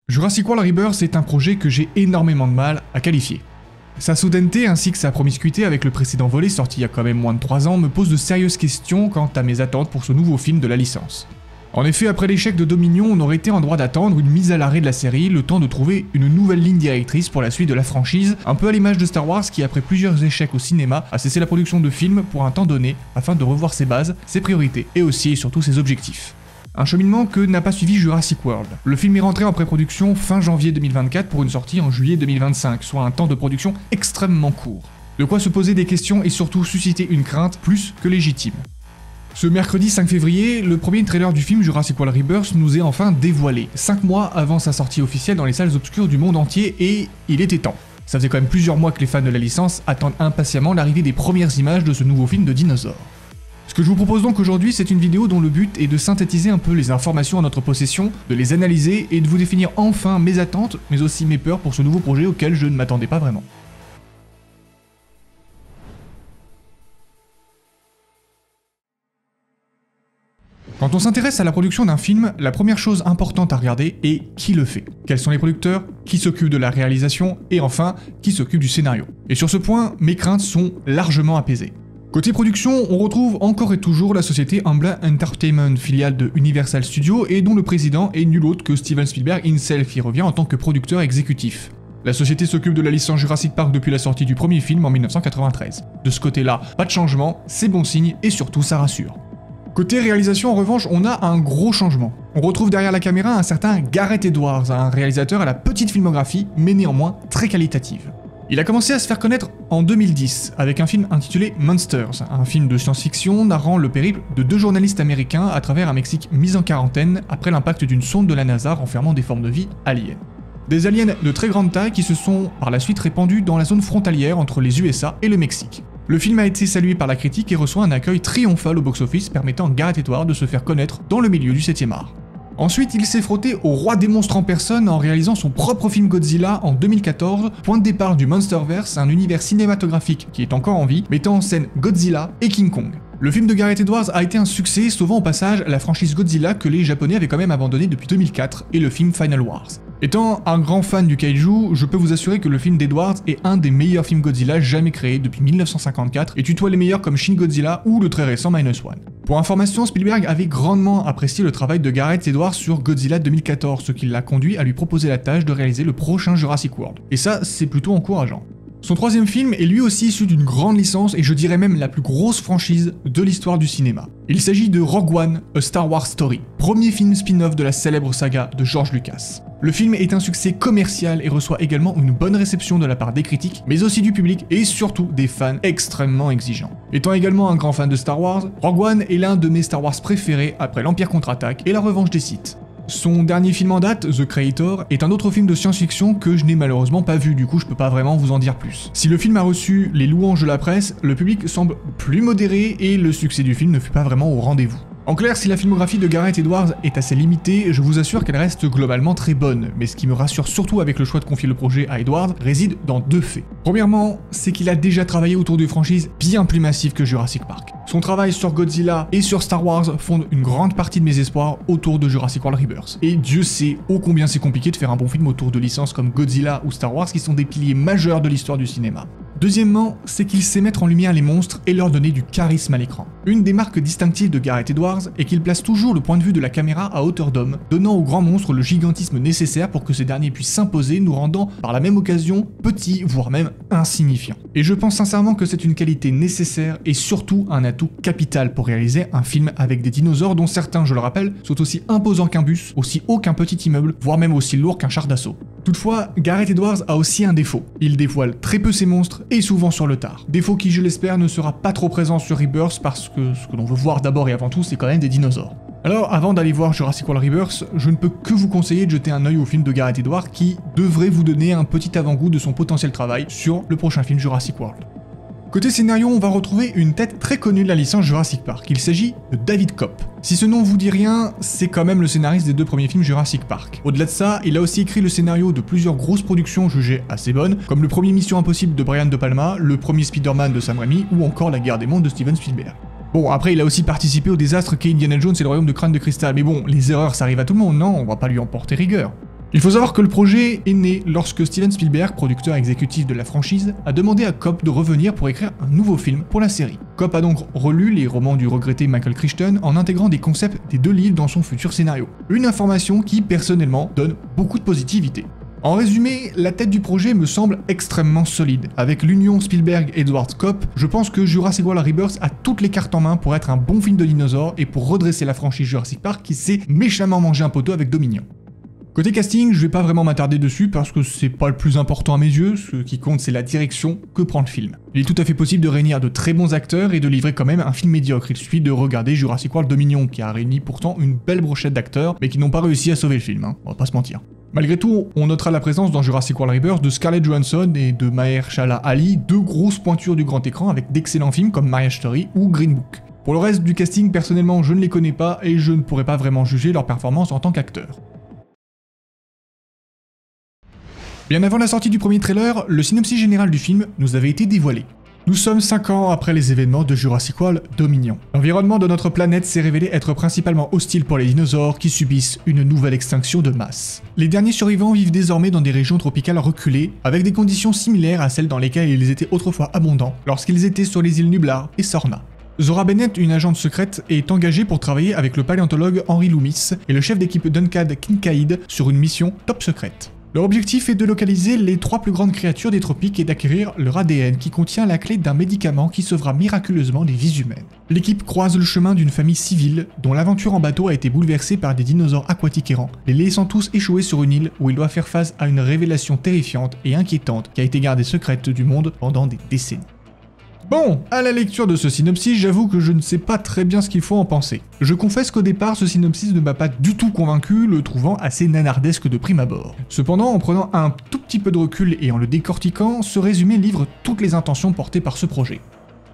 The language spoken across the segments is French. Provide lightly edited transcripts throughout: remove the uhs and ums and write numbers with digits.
Jurassic World Rebirth est un projet que j'ai énormément de mal à qualifier. Sa soudaineté ainsi que sa promiscuité avec le précédent volet sorti il y a quand même moins de 3 ans me posent de sérieuses questions quant à mes attentes pour ce nouveau film de la licence. En effet, après l'échec de Dominion, on aurait été en droit d'attendre une mise à l'arrêt de la série, le temps de trouver une nouvelle ligne directrice pour la suite de la franchise, un peu à l'image de Star Wars qui après plusieurs échecs au cinéma a cessé la production de films pour un temps donné afin de revoir ses bases, ses priorités et aussi et surtout ses objectifs. Un cheminement que n'a pas suivi Jurassic World. Le film est rentré en pré-production fin janvier 2024 pour une sortie en juillet 2025, soit un temps de production extrêmement court. De quoi se poser des questions et surtout susciter une crainte plus que légitime. Ce mercredi 5 février, le premier trailer du film Jurassic World Rebirth nous est enfin dévoilé, 5 mois avant sa sortie officielle dans les salles obscures du monde entier, et il était temps. Ça faisait quand même plusieurs mois que les fans de la licence attendent impatiemment l'arrivée des premières images de ce nouveau film de dinosaures. Ce que je vous propose donc aujourd'hui, c'est une vidéo dont le but est de synthétiser un peu les informations à notre possession, de les analyser et de vous définir enfin mes attentes, mais aussi mes peurs pour ce nouveau projet auquel je ne m'attendais pas vraiment. Quand on s'intéresse à la production d'un film, la première chose importante à regarder est qui le fait. Quels sont les producteurs, qui s'occupe de la réalisation, et enfin, qui s'occupe du scénario. Et sur ce point, mes craintes sont largement apaisées. Côté production, on retrouve encore et toujours la société Amblin Entertainment, filiale de Universal Studios, et dont le président est nul autre que Steven Spielberg himself y revient en tant que producteur exécutif. La société s'occupe de la licence Jurassic Park depuis la sortie du premier film en 1993. De ce côté-là, pas de changement, c'est bon signe et surtout ça rassure. Côté réalisation, en revanche, on a un gros changement. On retrouve derrière la caméra un certain Gareth Edwards, un réalisateur à la petite filmographie, mais néanmoins très qualitative. Il a commencé à se faire connaître en 2010 avec un film intitulé Monsters, un film de science-fiction narrant le périple de 2 journalistes américains à travers un Mexique mis en quarantaine après l'impact d'une sonde de la NASA renfermant des formes de vie aliens. Des aliens de très grande taille qui se sont par la suite répandus dans la zone frontalière entre les USA et le Mexique. Le film a été salué par la critique et reçoit un accueil triomphal au box-office permettant à Gareth Edwards de se faire connaître dans le milieu du 7e art. Ensuite, il s'est frotté au roi des monstres en personne en réalisant son propre film Godzilla en 2014, point de départ du Monsterverse, un univers cinématographique qui est encore en vie, mettant en scène Godzilla et King Kong. Le film de Gareth Edwards a été un succès, sauvant au passage la franchise Godzilla que les Japonais avaient quand même abandonnée depuis 2004 et le film Final Wars. Étant un grand fan du kaiju, je peux vous assurer que le film d'Edwards est un des meilleurs films Godzilla jamais créés depuis 1954 et tutoie les meilleurs comme Shin Godzilla ou le très récent Minus One. Pour information, Spielberg avait grandement apprécié le travail de Gareth Edwards sur Godzilla 2014, ce qui l'a conduit à lui proposer la tâche de réaliser le prochain Jurassic World. Et ça, c'est plutôt encourageant. Son troisième film est lui aussi issu d'une grande licence et je dirais même la plus grosse franchise de l'histoire du cinéma. Il s'agit de Rogue One, A Star Wars Story, premier film spin-off de la célèbre saga de George Lucas. Le film est un succès commercial et reçoit également une bonne réception de la part des critiques, mais aussi du public et surtout des fans extrêmement exigeants. Étant également un grand fan de Star Wars, Rogue One est l'un de mes Star Wars préférés après l'Empire contre-attaque et la revanche des Sith. Son dernier film en date, The Creator, est un autre film de science-fiction que je n'ai malheureusement pas vu, du coup je peux pas vraiment vous en dire plus. Si le film a reçu les louanges de la presse, le public semble plus modéré et le succès du film ne fut pas vraiment au rendez-vous. En clair, si la filmographie de Gareth Edwards est assez limitée, je vous assure qu'elle reste globalement très bonne, mais ce qui me rassure surtout avec le choix de confier le projet à Edwards réside dans 2 faits. Premièrement, c'est qu'il a déjà travaillé autour de franchises bien plus massives que Jurassic Park. Son travail sur Godzilla et sur Star Wars fonde une grande partie de mes espoirs autour de Jurassic World Rebirth. Et Dieu sait ô combien c'est compliqué de faire un bon film autour de licences comme Godzilla ou Star Wars qui sont des piliers majeurs de l'histoire du cinéma. Deuxièmement, c'est qu'il sait mettre en lumière les monstres et leur donner du charisme à l'écran. Une des marques distinctives de Gareth Edwards est qu'il place toujours le point de vue de la caméra à hauteur d'homme, donnant aux grands monstres le gigantisme nécessaire pour que ces derniers puissent s'imposer, nous rendant par la même occasion petits, voire même insignifiants. Et je pense sincèrement que c'est une qualité nécessaire et surtout un atout capital pour réaliser un film avec des dinosaures dont certains, je le rappelle, sont aussi imposants qu'un bus, aussi haut qu'un petit immeuble, voire même aussi lourd qu'un char d'assaut. Toutefois, Gareth Edwards a aussi un défaut. Il dévoile très peu ses monstres et souvent sur le tard. Défaut qui, je l'espère, ne sera pas trop présent sur Rebirth parce que ce que l'on veut voir d'abord et avant tout, c'est quand même des dinosaures. Alors, avant d'aller voir Jurassic World Rebirth, je ne peux que vous conseiller de jeter un œil au film de Gareth Edwards qui devrait vous donner un petit avant-goût de son potentiel travail sur le prochain film Jurassic World. Côté scénario, on va retrouver une tête très connue de la licence Jurassic Park. Il s'agit de David Koepp. Si ce nom vous dit rien, c'est quand même le scénariste des 2 premiers films Jurassic Park. Au-delà de ça, il a aussi écrit le scénario de plusieurs grosses productions jugées assez bonnes, comme le premier Mission Impossible de Brian De Palma, le premier Spider-Man de Sam Raimi ou encore La Guerre des Mondes de Steven Spielberg. Bon, après, il a aussi participé au désastre qu'est Indiana Jones et le Royaume de Crâne de Cristal, mais bon, les erreurs ça arrive à tout le monde, non? On va pas lui en porter rigueur. Il faut savoir que le projet est né lorsque Steven Spielberg, producteur exécutif de la franchise, a demandé à Kopp de revenir pour écrire un nouveau film pour la série. Kopp a donc relu les romans du regretté Michael Crichton en intégrant des concepts des 2 livres dans son futur scénario. Une information qui, personnellement, donne beaucoup de positivité. En résumé, la tête du projet me semble extrêmement solide. Avec l'union Spielberg-Edward Kopp, je pense que Jurassic World Rebirth a toutes les cartes en main pour être un bon film de dinosaures et pour redresser la franchise Jurassic Park qui s'est méchamment mangé un poteau avec Dominion. Côté casting, je vais pas vraiment m'attarder dessus parce que c'est pas le plus important à mes yeux, ce qui compte c'est la direction que prend le film. Il est tout à fait possible de réunir de très bons acteurs et de livrer quand même un film médiocre, il suffit de regarder Jurassic World Dominion qui a réuni pourtant une belle brochette d'acteurs mais qui n'ont pas réussi à sauver le film, on va pas se mentir. Malgré tout, on notera la présence dans Jurassic World Rebirth de Scarlett Johansson et de Mahershala Ali, 2 grosses pointures du grand écran avec d'excellents films comme Marriage Story ou Green Book. Pour le reste du casting, personnellement je ne les connais pas et je ne pourrais pas vraiment juger leur performance en tant qu'acteurs. Bien avant la sortie du premier trailer, le synopsis général du film nous avait été dévoilé. Nous sommes 5 ans après les événements de Jurassic World Dominion. L'environnement de notre planète s'est révélé être principalement hostile pour les dinosaures qui subissent une nouvelle extinction de masse. Les derniers survivants vivent désormais dans des régions tropicales reculées, avec des conditions similaires à celles dans lesquelles ils étaient autrefois abondants, lorsqu'ils étaient sur les îles Nublar et Sorna. Zora Bennett, une agente secrète, est engagée pour travailler avec le paléontologue Henry Loomis et le chef d'équipe Duncan Kincaid sur une mission top secrète. Leur objectif est de localiser les 3 plus grandes créatures des tropiques et d'acquérir leur ADN qui contient la clé d'un médicament qui sauvera miraculeusement des vies humaines. L'équipe croise le chemin d'une famille civile dont l'aventure en bateau a été bouleversée par des dinosaures aquatiques errants, les laissant tous échouer sur une île où ils doivent faire face à une révélation terrifiante et inquiétante qui a été gardée secrète du monde pendant des décennies. Bon, à la lecture de ce synopsis, j'avoue que je ne sais pas très bien ce qu'il faut en penser. Je confesse qu'au départ, ce synopsis ne m'a pas du tout convaincu, le trouvant assez nanardesque de prime abord. Cependant, en prenant un tout petit peu de recul et en le décortiquant, ce résumé livre toutes les intentions portées par ce projet.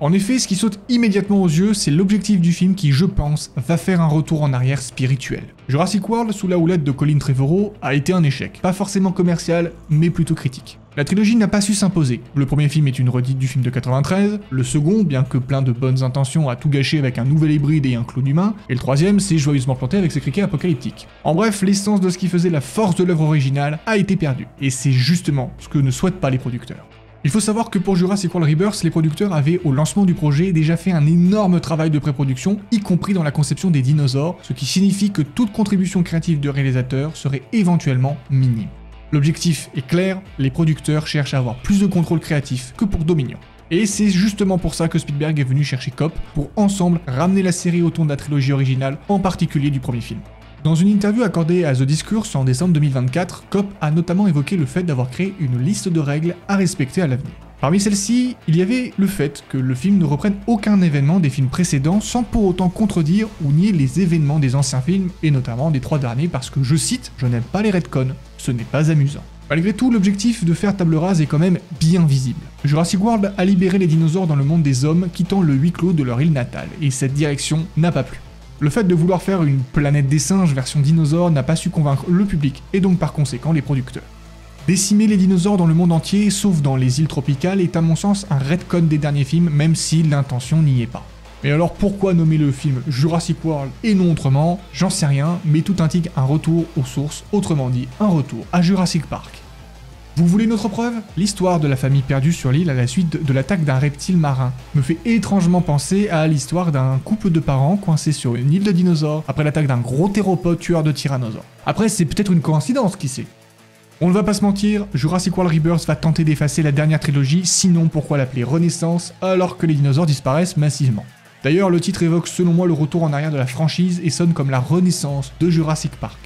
En effet, ce qui saute immédiatement aux yeux, c'est l'objectif du film qui, je pense, va faire un retour en arrière spirituel. Jurassic World, sous la houlette de Colin Trevorrow, a été un échec. Pas forcément commercial, mais plutôt critique. La trilogie n'a pas su s'imposer. Le premier film est une redite du film de 93, le second, bien que plein de bonnes intentions, a tout gâché avec un nouvel hybride et un clone humain, et le troisième s'est joyeusement planté avec ses criquets apocalyptiques. En bref, l'essence de ce qui faisait la force de l'œuvre originale a été perdue, et c'est justement ce que ne souhaitent pas les producteurs. Il faut savoir que pour Jurassic World Rebirth, les producteurs avaient, au lancement du projet, déjà fait un énorme travail de pré-production, y compris dans la conception des dinosaures, ce qui signifie que toute contribution créative de réalisateur serait éventuellement minime. L'objectif est clair, les producteurs cherchent à avoir plus de contrôle créatif que pour Dominion. Et c'est justement pour ça que Spielberg est venu chercher Kopp, pour ensemble ramener la série au ton de la trilogie originale, en particulier du premier film. Dans une interview accordée à The Discourse en décembre 2024, Kopp a notamment évoqué le fait d'avoir créé une liste de règles à respecter à l'avenir. Parmi celles-ci, il y avait le fait que le film ne reprenne aucun événement des films précédents sans pour autant contredire ou nier les événements des anciens films, et notamment des 3 derniers parce que, je cite, « Je n'aime pas les retcons, ce n'est pas amusant ». Malgré tout, l'objectif de faire table rase est quand même bien visible. Jurassic World a libéré les dinosaures dans le monde des hommes, quittant le huis clos de leur île natale, et cette direction n'a pas plu. Le fait de vouloir faire une planète des singes version dinosaure n'a pas su convaincre le public, et donc par conséquent les producteurs. Décimer les dinosaures dans le monde entier, sauf dans les îles tropicales, est à mon sens un retcon des derniers films, même si l'intention n'y est pas. Mais alors pourquoi nommer le film Jurassic World et non autrement? J'en sais rien, mais tout indique un retour aux sources, autrement dit un retour à Jurassic Park. Vous voulez une autre preuve? L'histoire de la famille perdue sur l'île à la suite de l'attaque d'un reptile marin me fait étrangement penser à l'histoire d'un couple de parents coincés sur une île de dinosaures après l'attaque d'un gros théropode tueur de tyrannosaures. Après, c'est peut-être une coïncidence, qui sait? On ne va pas se mentir, Jurassic World Rebirth va tenter d'effacer la dernière trilogie, sinon pourquoi l'appeler Renaissance alors que les dinosaures disparaissent massivement. D'ailleurs, le titre évoque selon moi le retour en arrière de la franchise et sonne comme la renaissance de Jurassic Park.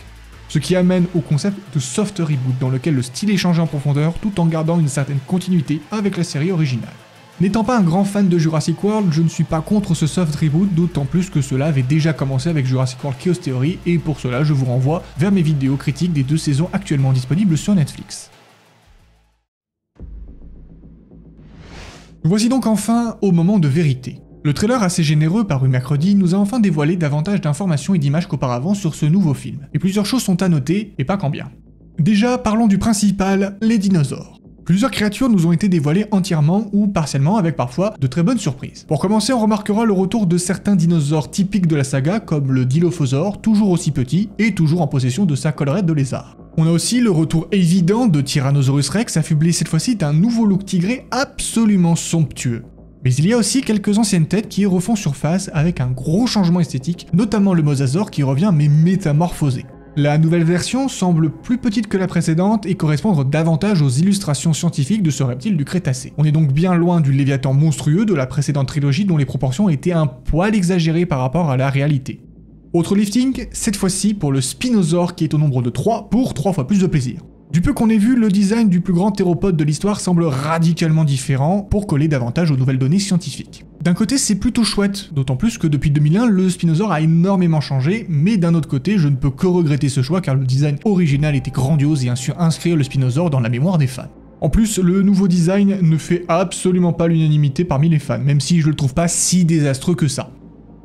Ce qui amène au concept de soft reboot dans lequel le style est changé en profondeur tout en gardant une certaine continuité avec la série originale. N'étant pas un grand fan de Jurassic World, je ne suis pas contre ce soft reboot, d'autant plus que cela avait déjà commencé avec Jurassic World Chaos Theory, et pour cela je vous renvoie vers mes vidéos critiques des 2 saisons actuellement disponibles sur Netflix. Voici donc enfin au moment de vérité. Le trailer assez généreux paru mercredi nous a enfin dévoilé davantage d'informations et d'images qu'auparavant sur ce nouveau film, et plusieurs choses sont à noter, et pas qu'en bien. Déjà, parlons du principal, les dinosaures. Plusieurs créatures nous ont été dévoilées entièrement ou partiellement avec parfois de très bonnes surprises. Pour commencer, on remarquera le retour de certains dinosaures typiques de la saga comme le Dilophosaure, toujours aussi petit et toujours en possession de sa collerette de lézard. On a aussi le retour évident de Tyrannosaurus Rex affublé cette fois-ci d'un nouveau look tigré absolument somptueux. Mais il y a aussi quelques anciennes têtes qui refont surface avec un gros changement esthétique, notamment le Mosasaur qui revient mais métamorphosé. La nouvelle version semble plus petite que la précédente et correspondre davantage aux illustrations scientifiques de ce reptile du Crétacé. On est donc bien loin du Léviathan monstrueux de la précédente trilogie dont les proportions étaient un poil exagérées par rapport à la réalité. Autre lifting, cette fois-ci pour le Spinosaure qui est au nombre de 3 pour 3 fois plus de plaisir. Du peu qu'on ait vu, le design du plus grand théropode de l'histoire semble radicalement différent pour coller davantage aux nouvelles données scientifiques. D'un côté, c'est plutôt chouette, d'autant plus que depuis 2001, le Spinosaure a énormément changé, mais d'un autre côté, je ne peux que regretter ce choix car le design original était grandiose et a su inscrire le Spinosaure dans la mémoire des fans. En plus, le nouveau design ne fait absolument pas l'unanimité parmi les fans, même si je le trouve pas si désastreux que ça.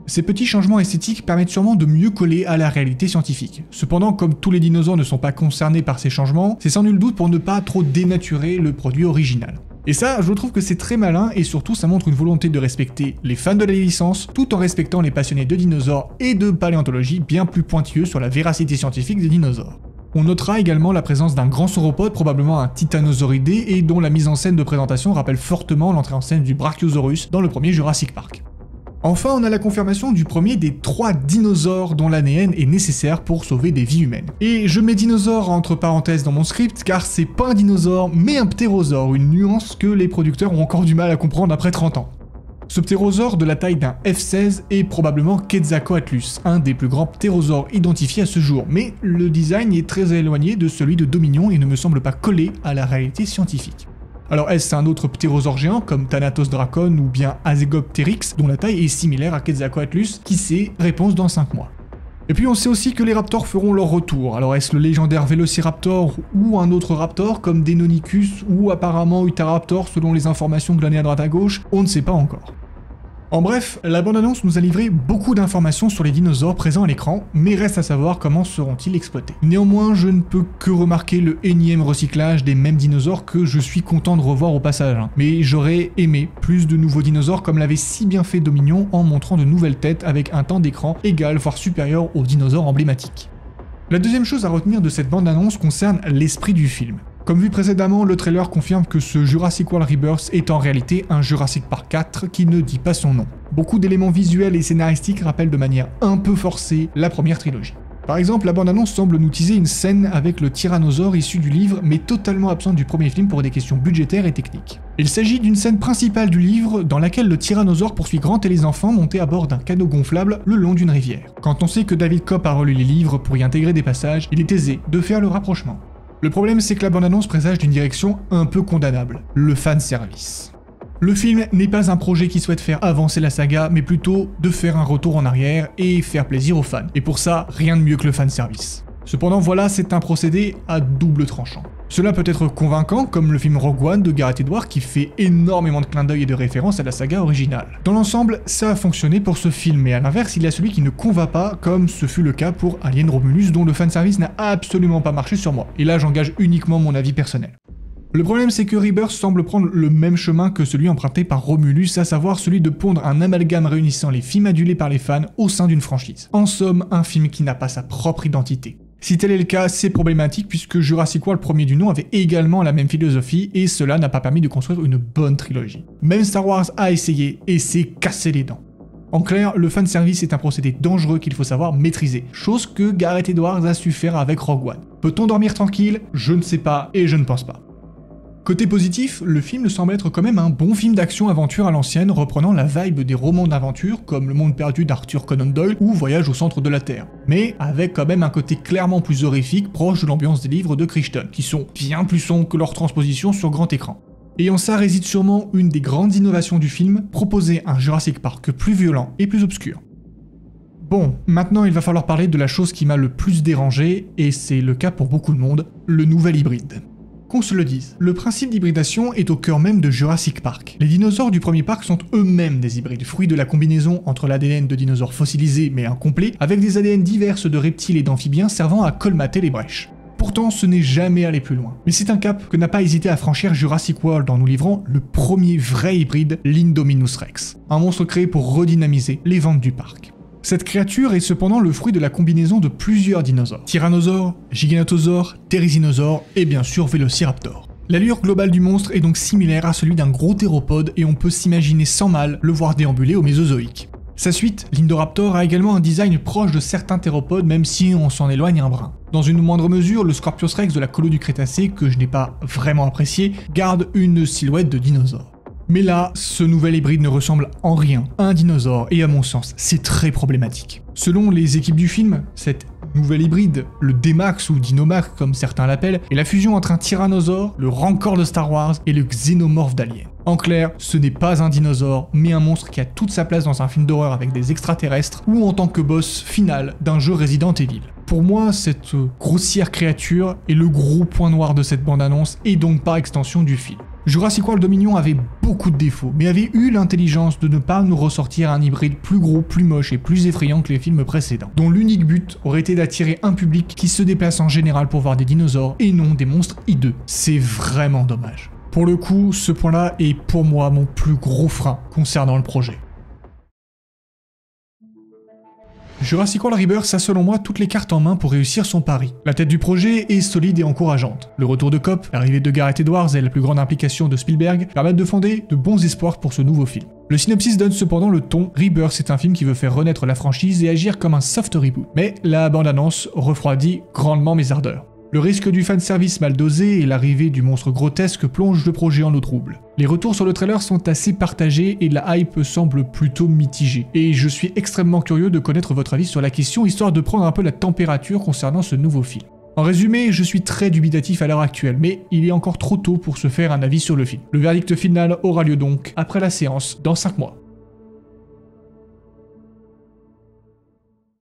Ces petits changements esthétiques permettent sûrement de mieux coller à la réalité scientifique. Cependant, comme tous les dinosaures ne sont pas concernés par ces changements, c'est sans nul doute pour ne pas trop dénaturer le produit original. Et ça, je trouve que c'est très malin et surtout ça montre une volonté de respecter les fans de la licence tout en respectant les passionnés de dinosaures et de paléontologie bien plus pointilleux sur la véracité scientifique des dinosaures. On notera également la présence d'un grand sauropode, probablement un Titanosauridé, et dont la mise en scène de présentation rappelle fortement l'entrée en scène du Brachiosaurus dans le premier Jurassic Park. Enfin, on a la confirmation du premier des 3 dinosaures dont l'ADN est nécessaire pour sauver des vies humaines. Et je mets dinosaure entre parenthèses dans mon script car c'est pas un dinosaure mais un ptérosaure, une nuance que les producteurs ont encore du mal à comprendre après 30 ans. Ce ptérosaure de la taille d'un F-16 est probablement Quetzalcoatlus, un des plus grands ptérosaures identifiés à ce jour, mais le design est très éloigné de celui de Dominion et ne me semble pas collé à la réalité scientifique. Alors est-ce un autre ptérosaure géant comme Thanatos Dracon ou bien Azegopteryx dont la taille est similaire à Quetzalcoatlus? Qui sait? Réponse dans 5 mois. Et puis on sait aussi que les raptors feront leur retour, alors est-ce le légendaire Vélociraptor ou un autre raptor comme Deinonychus ou apparemment Utahraptor selon les informations glanées à droite à gauche? On ne sait pas encore. En bref, la bande-annonce nous a livré beaucoup d'informations sur les dinosaures présents à l'écran, mais reste à savoir comment seront-ils exploités. Néanmoins, je ne peux que remarquer le énième recyclage des mêmes dinosaures que je suis content de revoir au passage. Mais j'aurais aimé plus de nouveaux dinosaures comme l'avait si bien fait Dominion en montrant de nouvelles têtes avec un temps d'écran égal voire supérieur aux dinosaures emblématiques. La deuxième chose à retenir de cette bande-annonce concerne l'esprit du film. Comme vu précédemment, le trailer confirme que ce Jurassic World Rebirth est en réalité un Jurassic Park 4 qui ne dit pas son nom. Beaucoup d'éléments visuels et scénaristiques rappellent de manière un peu forcée la première trilogie. Par exemple, la bande-annonce semble nous teaser une scène avec le tyrannosaure issu du livre mais totalement absent du premier film pour des questions budgétaires et techniques. Il s'agit d'une scène principale du livre dans laquelle le tyrannosaure poursuit Grant et les enfants montés à bord d'un canot gonflable le long d'une rivière. Quand on sait que David Koepp a relu les livres pour y intégrer des passages, il est aisé de faire le rapprochement. Le problème c'est que la bande-annonce présage d'une direction un peu condamnable, le fanservice. Le film n'est pas un projet qui souhaite faire avancer la saga, mais plutôt de faire un retour en arrière et faire plaisir aux fans. Et pour ça, rien de mieux que le fanservice. Cependant voilà, c'est un procédé à double tranchant. Cela peut être convaincant, comme le film Rogue One de Gareth Edwards qui fait énormément de clins d'œil et de références à la saga originale. Dans l'ensemble, ça a fonctionné pour ce film, mais à l'inverse, il y a celui qui ne convainc pas, comme ce fut le cas pour Alien Romulus, dont le fanservice n'a absolument pas marché sur moi. Et là, j'engage uniquement mon avis personnel. Le problème c'est que Rebirth semble prendre le même chemin que celui emprunté par Romulus, à savoir celui de pondre un amalgame réunissant les films adulés par les fans au sein d'une franchise. En somme, un film qui n'a pas sa propre identité. Si tel est le cas, c'est problématique puisque Jurassic World premier du nom avait également la même philosophie et cela n'a pas permis de construire une bonne trilogie. Même Star Wars a essayé et s'est cassé les dents. En clair, le fanservice est un procédé dangereux qu'il faut savoir maîtriser, chose que Gareth Edwards a su faire avec Rogue One. Peut-on dormir tranquille? Je ne sais pas et je ne pense pas. Côté positif, le film semble être quand même un bon film d'action-aventure à l'ancienne, reprenant la vibe des romans d'aventure comme Le Monde Perdu d'Arthur Conan Doyle ou Voyage au centre de la Terre, mais avec quand même un côté clairement plus horrifique, proche de l'ambiance des livres de Crichton, qui sont bien plus sombres que leur transposition sur grand écran. Et en ça réside sûrement une des grandes innovations du film, proposer un Jurassic Park plus violent et plus obscur. Bon, maintenant il va falloir parler de la chose qui m'a le plus dérangé, et c'est le cas pour beaucoup de monde, le nouvel hybride. Qu'on se le dise, le principe d'hybridation est au cœur même de Jurassic Park. Les dinosaures du premier parc sont eux-mêmes des hybrides, fruits de la combinaison entre l'ADN de dinosaures fossilisés mais incomplets, avec des ADN diverses de reptiles et d'amphibiens servant à colmater les brèches. Pourtant, ce n'est jamais allé plus loin. Mais c'est un cap que n'a pas hésité à franchir Jurassic World en nous livrant le premier vrai hybride, l'Indominus Rex. Un monstre créé pour redynamiser les ventes du parc. Cette créature est cependant le fruit de la combinaison de plusieurs dinosaures. Tyrannosaure, Giganotosaure, Therizinosaure et bien sûr Vélociraptor. L'allure globale du monstre est donc similaire à celui d'un gros théropode et on peut s'imaginer sans mal le voir déambuler au Mésozoïque. Sa suite, l'Indoraptor, a également un design proche de certains théropodes même si on s'en éloigne un brin. Dans une moindre mesure, le Scorpios Rex de la colo du Crétacé, que je n'ai pas vraiment apprécié, garde une silhouette de dinosaure. Mais là, ce nouvel hybride ne ressemble en rien à un dinosaure et à mon sens, c'est très problématique. Selon les équipes du film, cette nouvel hybride, le D-Max ou Dinomax comme certains l'appellent, est la fusion entre un tyrannosaure, le Rancor de Star Wars et le xénomorphe d'Alien. En clair, ce n'est pas un dinosaure, mais un monstre qui a toute sa place dans un film d'horreur avec des extraterrestres ou en tant que boss final d'un jeu Resident Evil. Pour moi, cette grossière créature est le gros point noir de cette bande-annonce et donc par extension du film. Jurassic World Dominion avait beaucoup de défauts, mais avait eu l'intelligence de ne pas nous ressortir un hybride plus gros, plus moche et plus effrayant que les films précédents, dont l'unique but aurait été d'attirer un public qui se déplace en général pour voir des dinosaures et non des monstres hideux. C'est vraiment dommage. Pour le coup, ce point-là est pour moi mon plus gros frein concernant le projet. Jurassic World Rebirth a selon moi toutes les cartes en main pour réussir son pari. La tête du projet est solide et encourageante. Le retour de Cobb, l'arrivée de Gareth Edwards et la plus grande implication de Spielberg permettent de fonder de bons espoirs pour ce nouveau film. Le synopsis donne cependant le ton, Rebirth est un film qui veut faire renaître la franchise et agir comme un soft reboot. Mais la bande-annonce refroidit grandement mes ardeurs. Le risque du fanservice mal dosé et l'arrivée du monstre grotesque plonge le projet en eau trouble. Les retours sur le trailer sont assez partagés et la hype semble plutôt mitigée. Et je suis extrêmement curieux de connaître votre avis sur la question, histoire de prendre un peu la température concernant ce nouveau film. En résumé, je suis très dubitatif à l'heure actuelle, mais il est encore trop tôt pour se faire un avis sur le film. Le verdict final aura lieu donc après la séance, dans 5 mois.